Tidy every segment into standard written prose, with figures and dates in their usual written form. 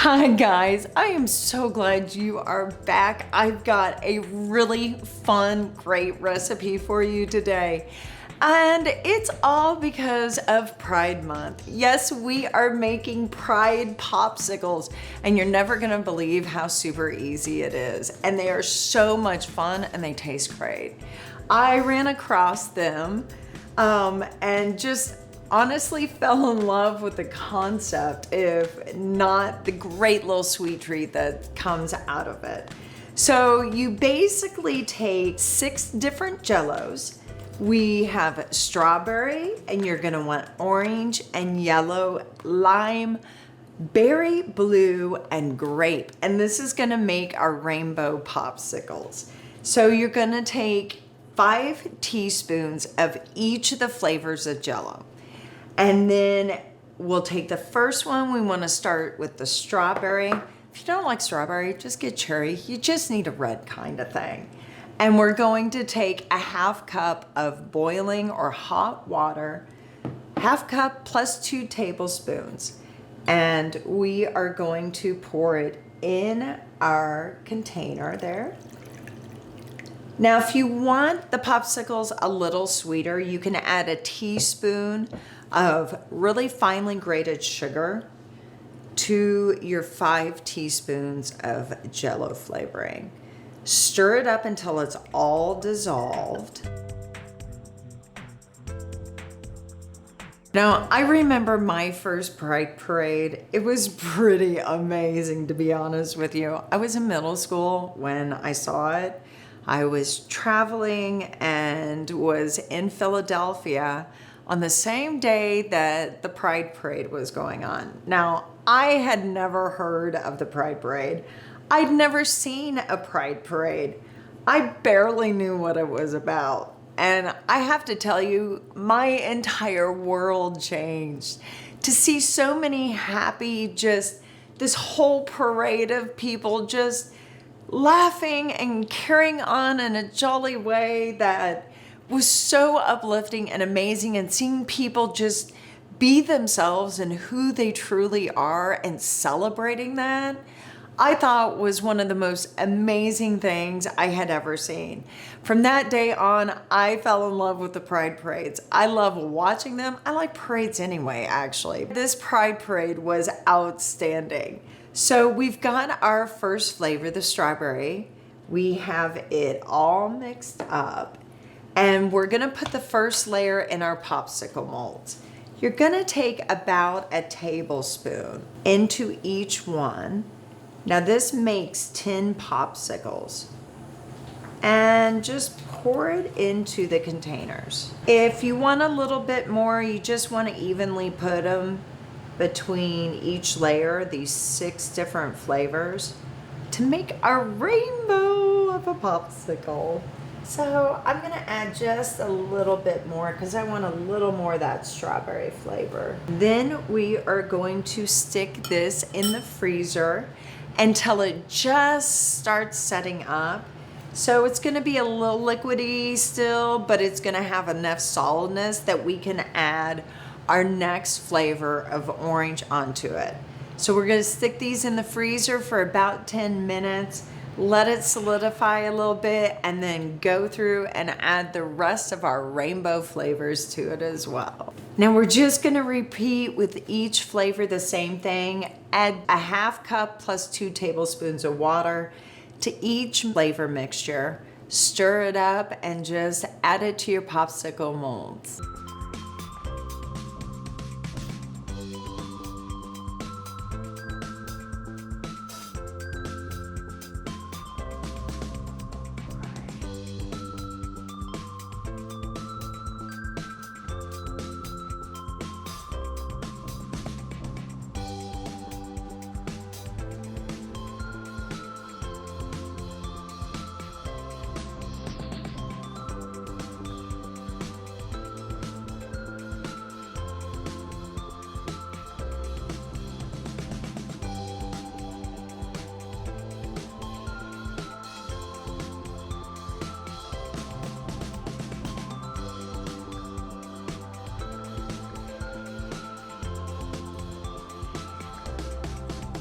Hi guys, I am so glad you are back. I've got a really fun, great recipe for you today. And it's all because of Pride Month. Yes, we are making Pride Popsicles, and you're never gonna believe how super easy it is. And they are so much fun and they taste great. I ran across them and just honestly fell in love with the concept, if not the great little sweet treat that comes out of it. So you basically take 6 different jellos. We have strawberry, and you're gonna want orange and yellow, lime, berry, blue, and grape. And this is gonna make our rainbow popsicles. So you're gonna take 5 teaspoons of each of the flavors of jello. And then we'll take the first one. We want to start with the strawberry. If you don't like strawberry, just get cherry. You just need a red kind of thing. And we're going to take a 1/2 cup of boiling or hot water, 1/2 cup plus 2 tablespoons. And we are going to pour it in our container there. Now, if you want the popsicles a little sweeter, you can add a teaspoon of really finely grated sugar to your 5 teaspoons of jello flavoring. Stir it up until it's all dissolved. Now, I remember my first Pride Parade. It was pretty amazing, to be honest with you. I was in middle school when I saw it. I was traveling and was in Philadelphia on the same day that the Pride Parade was going on. Now, I had never heard of the Pride Parade. I'd never seen a Pride Parade. I barely knew what it was about. And I have to tell you, my entire world changed. To see so many happy, just this whole parade of people just laughing and carrying on in a jolly way that was so uplifting and amazing, and seeing people just be themselves and who they truly are and celebrating that, I thought was one of the most amazing things I had ever seen. From that day on, I fell in love with the Pride Parades. I love watching them. I like parades anyway, actually. This Pride Parade was outstanding. So we've got our first flavor, the strawberry. We have it all mixed up. And we're gonna put the first layer in our popsicle molds. You're gonna take about a tablespoon into each one. Now this makes 10 popsicles. And just pour it into the containers. If you want a little bit more, you just wanna evenly put them between each layer, these 6 different flavors, to make a rainbow of a popsicle. So I'm gonna add just a little bit more because I want a little more of that strawberry flavor. Then we are going to stick this in the freezer until it just starts setting up. So it's gonna be a little liquidy still, but it's gonna have enough solidness that we can add our next flavor of orange onto it. So we're gonna stick these in the freezer for about 10 minutes. Let it solidify a little bit, and then go through and add the rest of our rainbow flavors to it as well. Now we're just gonna repeat with each flavor the same thing. Add a 1/2 cup plus 2 tablespoons of water to each flavor mixture. Stir it up and just add it to your popsicle molds.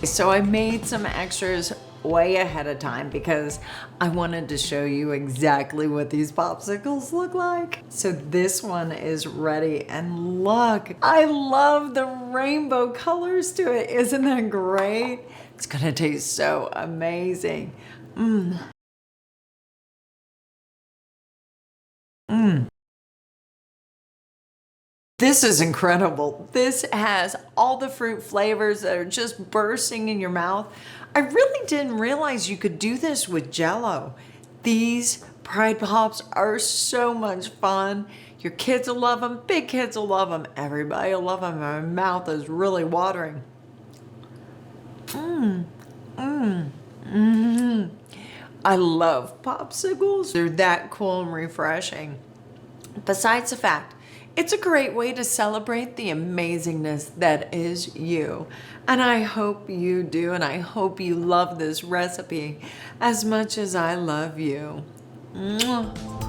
So I made some extras way ahead of time because I wanted to show you exactly what these popsicles look like. So this one is ready, and look, I love the rainbow colors to it. Isn't that great? It's gonna taste so amazing. This is incredible. This has all the fruit flavors that are just bursting in your mouth. I really didn't realize you could do this with Jell-O. These Pride Pops are so much fun. Your kids will love them, big kids will love them, everybody will love them. My mouth is really watering. I love popsicles. They're that cool and refreshing. Besides the fact, it's a great way to celebrate the amazingness that is you. And I hope you do, and I hope you love this recipe as much as I love you. Mwah.